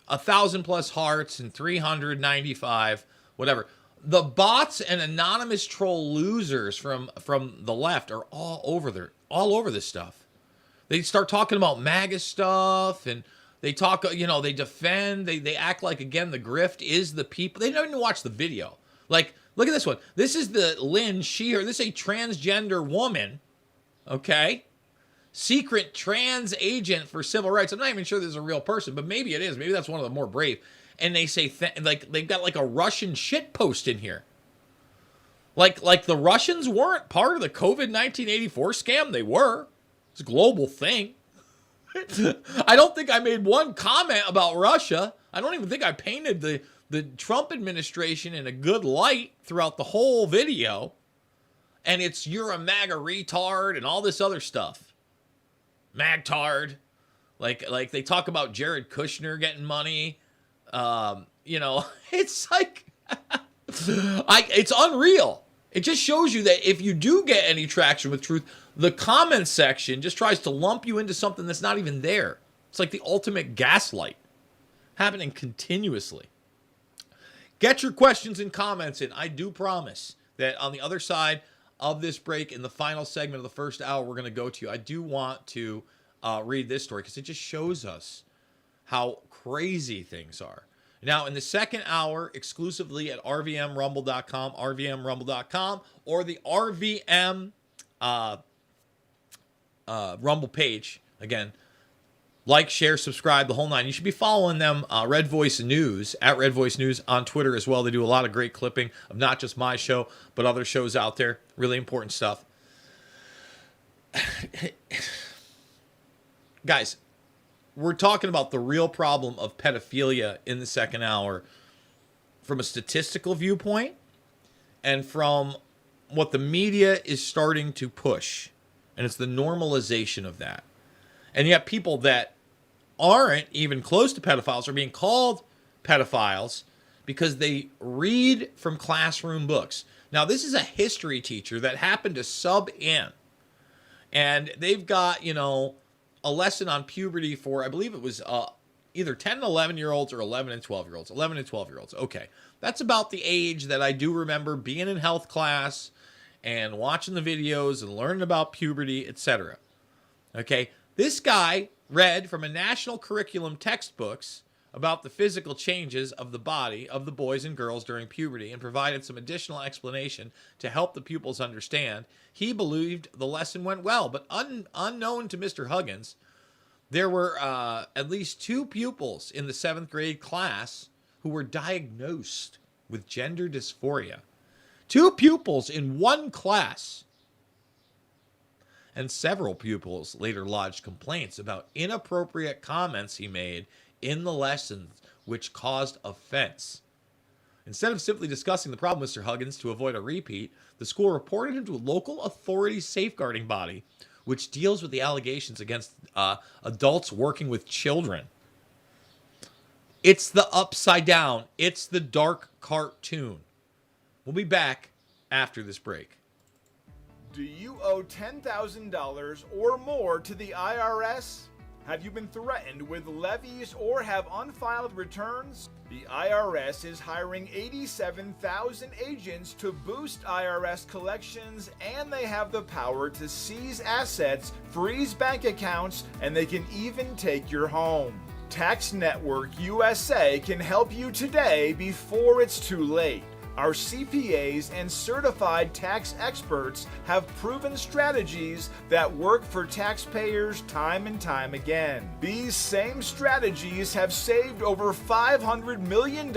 S4: 1,000+ hearts and 395, whatever. The bots and anonymous troll losers from the left are all over this stuff. They start talking about MAGA stuff, and they talk, you know, they defend, they act like, again, the grift is the people. They don't even watch the video. Like, look at this one. This is the Lynn Shear. This is a transgender woman, okay? Secret trans agent for civil rights. I'm not even sure this is a real person, but maybe it is. Maybe that's one of the more brave. And they say, like, they've got like a Russian shit post in here. Like the Russians weren't part of the COVID 1984 scam. They were. It's a global thing. I don't think I made one comment about Russia. I don't even think I painted the Trump administration in a good light throughout the whole video. And it's you're a MAGA retard and all this other stuff. Magtard. Like they talk about Jared Kushner getting money. You know, it's like it's unreal. It just shows you that if you do get any traction with truth, the comment section just tries to lump you into something that's not even there. It's like the ultimate gaslight happening continuously. Get your questions and comments in. I do promise that on the other side of this break, in the final segment of the first hour, we're going to go to you. I do want to read this story because it just shows us how crazy things are. Now, in the second hour, exclusively at rvmrumble.com, rvmrumble.com, or the RVM Rumble page. Again, like, share, subscribe, the whole nine. You should be following them, Red Voice News, at Red Voice News on Twitter as well. They do a lot of great clipping of not just my show, but other shows out there. Really important stuff. Guys, we're talking about the real problem of pedophilia in the second hour from a statistical viewpoint and from what the media is starting to push. And it's the normalization of that. And yet people that aren't even close to pedophiles are being called pedophiles because they read from classroom books. Now, this is a history teacher that happened to sub in. And they've got, you know, a lesson on puberty for, I believe it was either 10 and 11-year-olds or 11 and 12-year-olds. 11 and 12-year-olds. Okay. That's about the age that I do remember being in health class and watching the videos and learning about puberty, etc. Okay. This guy read from a national curriculum textbooks about the physical changes of the body of the boys and girls during puberty and provided some additional explanation to help the pupils understand. He believed the lesson went well, but unknown to Mr. Huggins, there were at least 2 pupils in the 7th grade class who were diagnosed with gender dysphoria. 2 pupils in one class. And several pupils later lodged complaints about inappropriate comments he made in the lessons, which caused offense. Instead of simply discussing the problem, Mr. Huggins, to avoid a repeat, the school reported him to a local authority safeguarding body, which deals with the allegations against adults working with children. It's the upside down. It's the dark cartoon. We'll be back after this break.
S14: Do you owe $10,000 or more to the IRS? Have you been threatened with levies or have unfiled returns? The IRS is hiring 87,000 agents to boost IRS collections, and they have the power to seize assets, freeze bank accounts, and they can even take your home. Tax Network USA can help you today before it's too late. Our CPAs and certified tax experts have proven strategies that work for taxpayers time and time again. These same strategies have saved over $500 million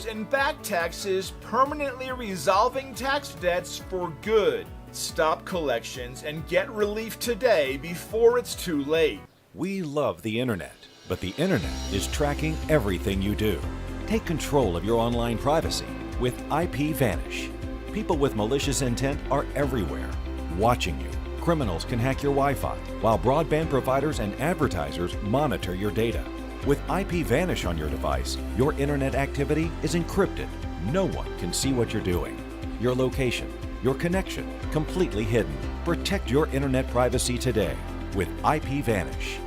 S14: in back taxes, permanently resolving tax debts for good. Stop collections and get relief today before it's too late.
S15: We love the internet, but the internet is tracking everything you do. Take control of your online privacy with IPVanish. People with malicious intent are everywhere, watching you. Criminals can hack your Wi-Fi, while broadband providers and advertisers monitor your data. With IPVanish on your device, your internet activity is encrypted. No one can see what you're doing. Your location, your connection, completely hidden. Protect your internet privacy today with IPVanish.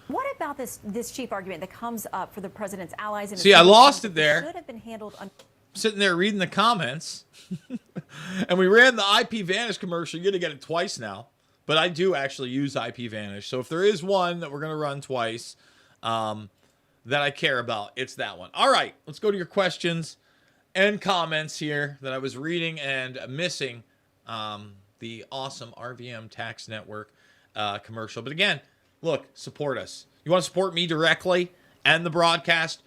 S8: What about this chief argument that comes up for the president's allies? And
S4: See, I lost it there.
S8: Should have been handled.
S4: Sitting there reading the comments, and we ran the IPVanish commercial. You're gonna get it twice now, but I do actually use IPVanish. So if there is one that we're gonna run twice, that I care about, it's that one. All right, let's go to your questions and comments here that I was reading and missing. The awesome RVM Tax Network commercial, but again. Look, support us. You want to support me directly and the broadcast?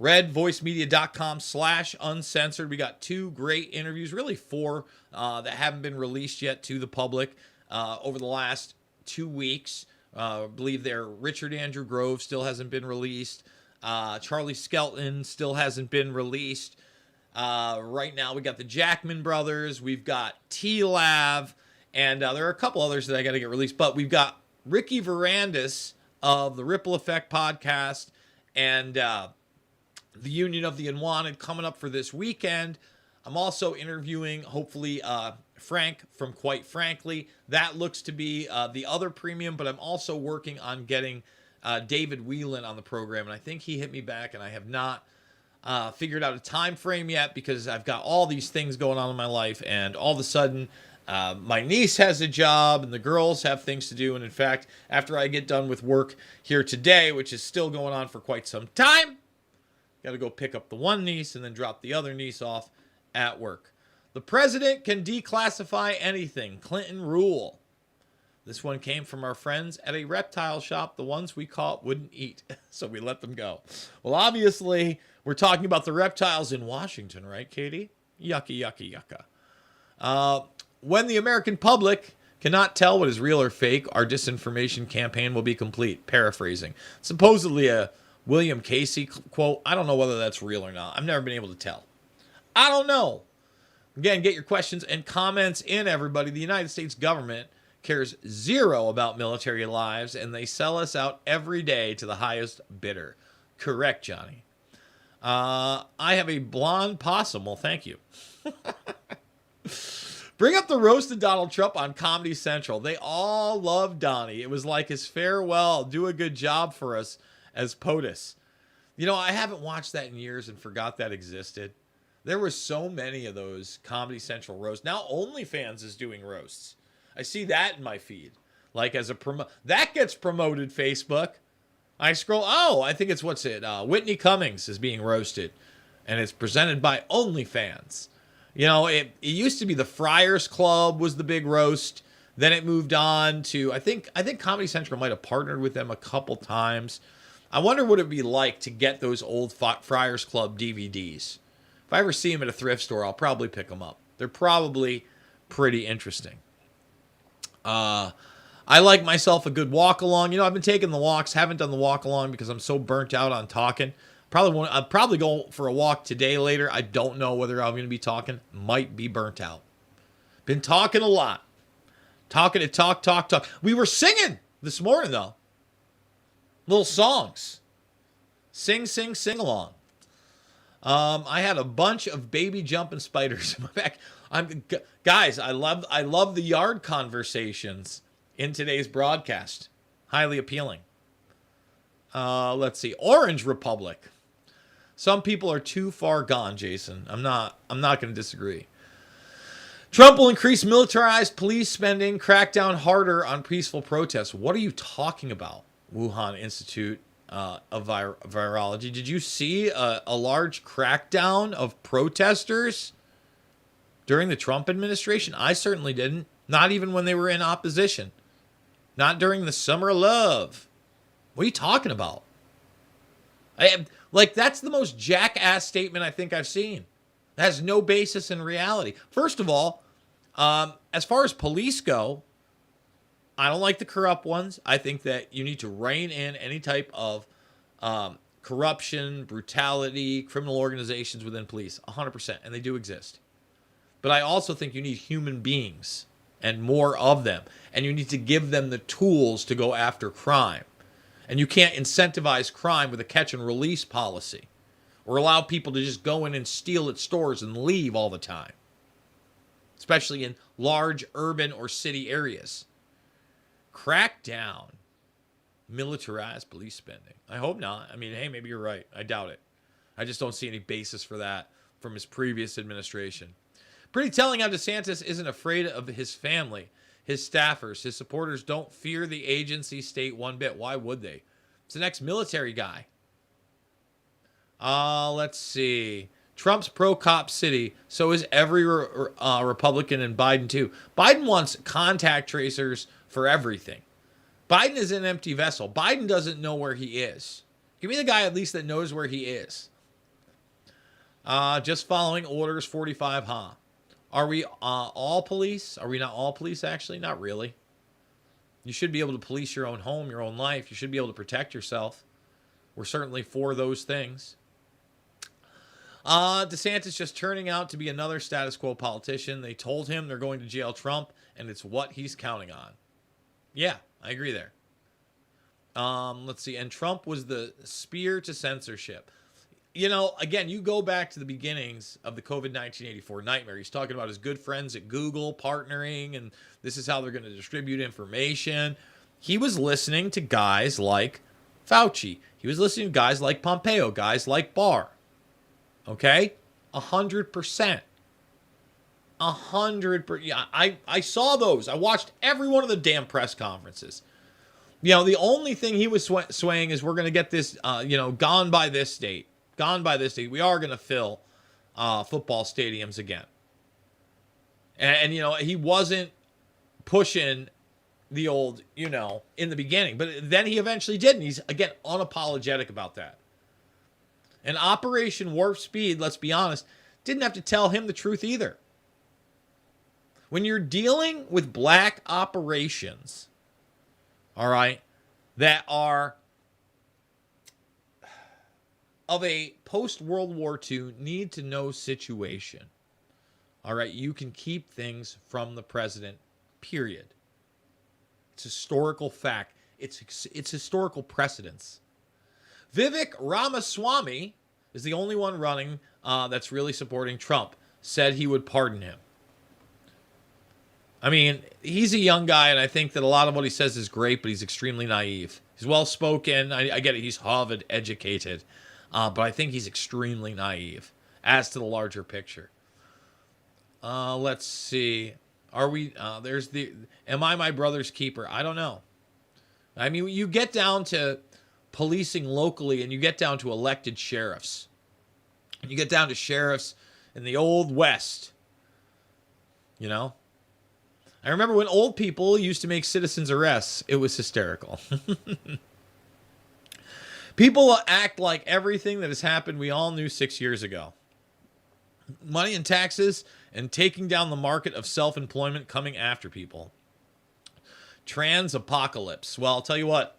S4: redvoicemedia.com/uncensored. We got 2 great interviews, really 4 that haven't been released yet to the public over the last 2 weeks. I believe they're Richard Andrew Grove still hasn't been released. Charlie Skelton still hasn't been released. Right now we got the Jackman brothers. We've got T-Lav. And there are a couple others that I got to get released. But we've got Ricky Varandas of the Ripple Effect podcast and the Union of the Unwanted coming up for this weekend. I'm also interviewing, hopefully, Frank from Quite Frankly. That looks to be the other premium, but I'm also working on getting David Whelan on the program. And I think he hit me back, and I have not figured out a time frame yet because I've got all these things going on in my life, and all of a sudden... my niece has a job and the girls have things to do. And in fact, after I get done with work here today, which is still going on for quite some time, got to go pick up the one niece and then drop the other niece off at work. The president can declassify anything. Clinton rule. This one came from our friends at a reptile shop. The ones we caught wouldn't eat, so we let them go. Well, obviously, we're talking about the reptiles in Washington, right, Katie? Yucky, yucky, yucca. When the American public cannot tell what is real or fake, our disinformation campaign will be complete. Paraphrasing. Supposedly a William Casey quote. I don't know whether that's real or not. I've never been able to tell. I don't know. Again, get your questions and comments in, everybody. The United States government cares zero about military lives, and they sell us out every day to the highest bidder. Correct, Johnny. I have a blonde possum. Well, thank you. Bring up the roast of Donald Trump on Comedy Central. They all love Donny. It was like his farewell. Do a good job for us as POTUS. You know, I haven't watched that in years and forgot that existed. There were so many of those Comedy Central roasts. Now OnlyFans is doing roasts. I see that in my feed. Like as a that gets promoted, Facebook. I scroll. Oh, I think it's Whitney Cummings is being roasted. And it's presented by OnlyFans. You know, it used to be the Friars Club was the big roast. Then it moved on to, I think Comedy Central might have partnered with them a couple times. I wonder what it would be like to get those old Friars Club DVDs. If I ever see them at a thrift store, I'll probably pick them up. They're probably pretty interesting. I like myself a good walk along. You know, I've been taking the walks, haven't done the walk along because I'm so burnt out on talking. I'll probably go for a walk today later. I don't know whether I'm going to be talking. Might be burnt out. Been talking a lot. Talking to talk. We were singing this morning, though. Little songs. Sing along. I had a bunch of baby jumping spiders in my back. Guys, I love the yard conversations in today's broadcast. Highly appealing. Let's see. Orange Republic. Some people are too far gone, Jason. I'm not going to disagree. Trump will increase militarized police spending, crack down harder on peaceful protests. What are you talking about? Wuhan Institute of Virology. Did you see a large crackdown of protesters during the Trump administration? I certainly didn't. Not even when they were in opposition. Not during the summer of love. What are you talking about? That's the most jackass statement I think I've seen. It has no basis in reality. First of all, as far as police go, I don't like the corrupt ones. I think that you need to rein in any type of corruption, brutality, criminal organizations within police, 100%, and they do exist. But I also think you need human beings and more of them, and you need to give them the tools to go after crime. And you can't incentivize crime with a catch and release policy or allow people to just go in and steal at stores and leave all the time, especially in large urban or city areas. Crack down militarized police spending. I hope not. I mean, hey, maybe you're right. I doubt it. I just don't see any basis for that from his previous administration. Pretty telling how DeSantis isn't afraid of his family, his staffers, his supporters don't fear the agency state one bit. Why would they? It's an ex-military guy. Let's see. Trump's pro-cop city. So is every Republican and Biden too. Biden wants contact tracers for everything. Biden is an empty vessel. Biden doesn't know where he is. Give me the guy at least that knows where he is. Just following orders 45, huh? Are we all police? Are we not all police, actually? Not really. You should be able to police your own home, your own life. You should be able to protect yourself. We're certainly for those things. DeSantis just turning out to be another status quo politician. They told him they're going to jail Trump, and it's what he's counting on. Yeah, I agree there. Let's see. And Trump was the spear to censorship. You know, again, you go back to the beginnings of the COVID-19 84 nightmare. He's talking about his good friends at Google partnering, and this is how they're going to distribute information. He was listening to guys like Fauci. He was listening to guys like Pompeo, guys like Barr. Okay? 100%. 100%. Yeah, I saw those. I watched every one of the damn press conferences. You know, the only thing he was swaying is we're going to get this, gone by this date. Gone by this date. We are going to fill football stadiums again. And, he wasn't pushing the old, in the beginning. But then he eventually did. And he's, again, unapologetic about that. And Operation Warp Speed, let's be honest, didn't have to tell him the truth either. When you're dealing with black operations, all right, that are of a post-World War II need-to-know situation, all right, you can keep things from the president, period. It's historical fact. It's historical precedence. Vivek Ramaswamy is the only one running that's really supporting Trump. Said he would pardon him. I mean, he's a young guy, and I think that a lot of what he says is great, but he's extremely naive. He's well-spoken. I get it. He's Harvard-educated. But I think he's extremely naive as to the larger picture. Let's see. Are we... Am I my brother's keeper? I don't know. I mean, you get down to policing locally, and you get down to elected sheriffs. And you get down to sheriffs in the Old West. I remember when old people used to make citizens arrests. It was hysterical. People act like everything that has happened we all knew 6 years ago. Money and taxes and taking down the market of self-employment coming after people. Trans apocalypse. Well, I'll tell you what.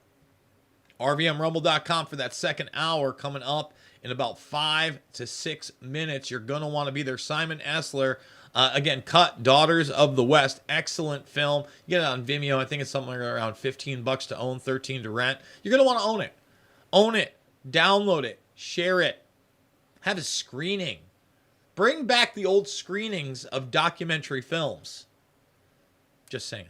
S4: RVMRumble.com for that second hour coming up in about 5 to 6 minutes. You're going to want to be there. Simon Esler, again, Cut, Daughters of the West. Excellent film. You get it on Vimeo. I think it's something around $15 to own, $13 to rent. You're going to want to own it. Own it. Download it. Share it. Have a screening. Bring back the old screenings of documentary films. Just saying.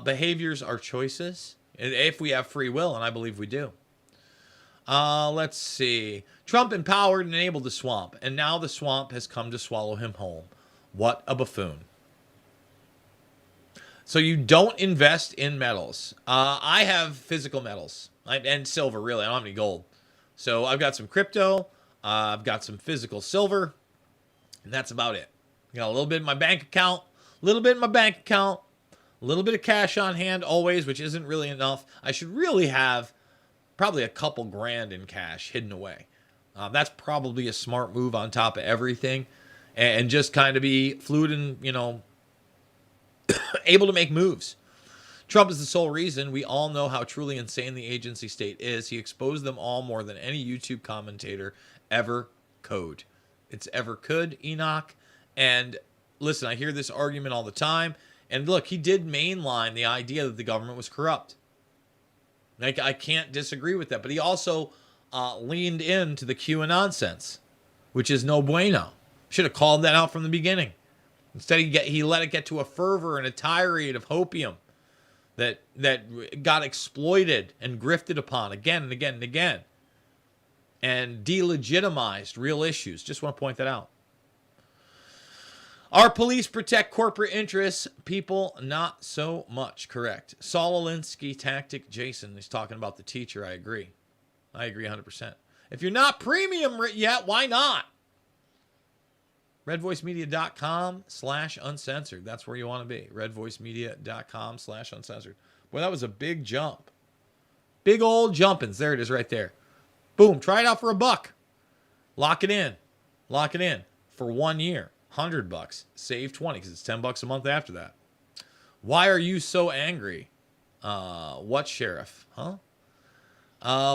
S4: Behaviors are choices. If we have free will, and I believe we do. Let's see. Trump empowered and enabled the swamp, and now the swamp has come to swallow him whole. What a buffoon. So you don't invest in metals. I have physical metals and silver, really. I don't have any gold. So I've got some crypto. I've got some physical silver. And that's about it. I got a little bit in my bank account. A little bit in my bank account. A little bit of cash on hand always, which isn't really enough. I should really have probably a couple grand in cash hidden away. That's probably a smart move on top of everything. And just kind of be fluid and, able to make moves. Trump is the sole reason. We all know how truly insane the agency state is. He exposed them all more than any YouTube commentator ever could. It's ever could, Enoch. And listen, I hear this argument all the time. And look, he did mainline the idea that the government was corrupt. Like, I can't disagree with that. But he also leaned into the QAnon nonsense, which is no bueno. Should have called that out from the beginning. Instead, he let it get to a fervor and a tirade of hopium that got exploited and grifted upon again and again and again, and delegitimized real issues. Just want to point that out. Our police protect corporate interests. People, not so much. Correct. Saul Alinsky, Tactic Jason is talking about the teacher. I agree. I agree 100%. If you're not premium yet, why not? redvoicemedia.com/uncensored. That's where you want to be. redvoicemedia.com/uncensored. Boy, that was a big jump. Big old jumpins. There it is right there. Boom. Try it out for $1. Lock it in. Lock it in for 1 year. $100. Save 20 because it's $10 a month after that. Why are you so angry? What, Sheriff? Huh?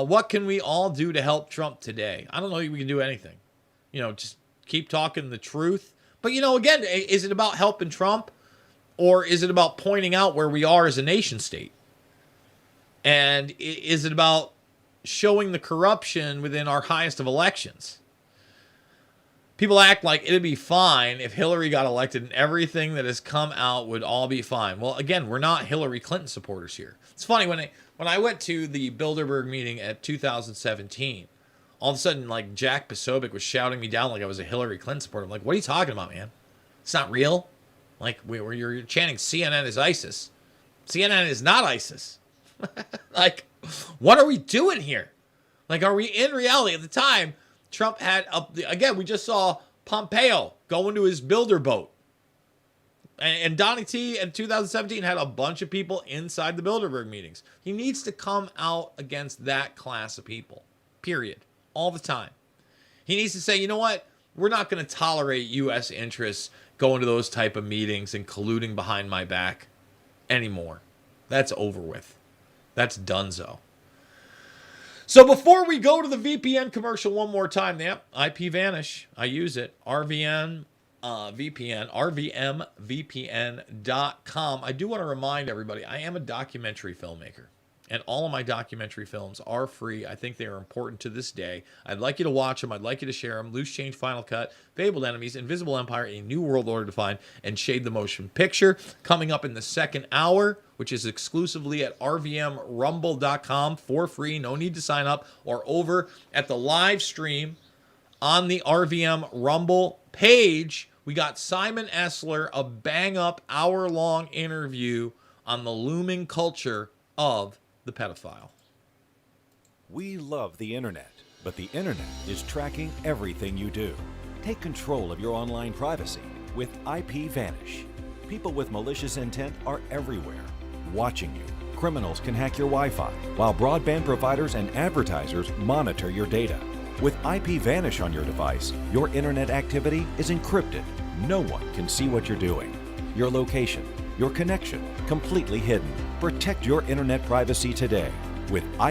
S4: What can we all do to help Trump today? I don't know if we can do anything. Just keep talking the truth. But, again, is it about helping Trump? Or is it about pointing out where we are as a nation state? And is it about showing the corruption within our highest of elections? People act like it'd be fine if Hillary got elected and everything that has come out would all be fine. Well, again, we're not Hillary Clinton supporters here. It's funny, when I went to the Bilderberg meeting at 2017, all of a sudden, like, Jack Posobiec was shouting me down like I was a Hillary Clinton supporter. I'm like, what are you talking about, man? It's not real. Like, where you're chanting CNN is ISIS. CNN is not ISIS. Like, what are we doing here? Like, are we in reality? At the time, Trump had, again, we just saw Pompeo go into his builder boat. And Donny T in 2017 had a bunch of people inside the Bilderberg meetings. He needs to come out against that class of people, period, all the time. He needs to say, you know what? We're not going to tolerate U.S. interests going to those type of meetings and colluding behind my back anymore. That's over with. That's donezo. So before we go to the VPN commercial one more time, IP Vanish, I use it, RVM VPN, RVMVPN.com. I do want to remind everybody, I am a documentary filmmaker, and all of my documentary films are free. I think they are important to this day. I'd like you to watch them. I'd like you to share them. Loose Change, Final Cut, Fabled Enemies, Invisible Empire, A New World Order Defined, and Shade the Motion Picture. Coming up in the second hour, which is exclusively at RVMRumble.com for free. No need to sign up, or over at the live stream on the RVM Rumble page. We got Simon Esler, a bang-up hour-long interview on the looming culture of the pedophile.
S15: We love the internet, but the internet is tracking everything you do. Take control of your online privacy with IP Vanish. People with malicious intent are everywhere, watching you. Criminals can hack your Wi-Fi, while broadband providers and advertisers monitor your data. With IP Vanish on your device, your internet activity is encrypted. No one can see what you're doing. Your location, your connection, completely hidden. Protect your internet privacy today with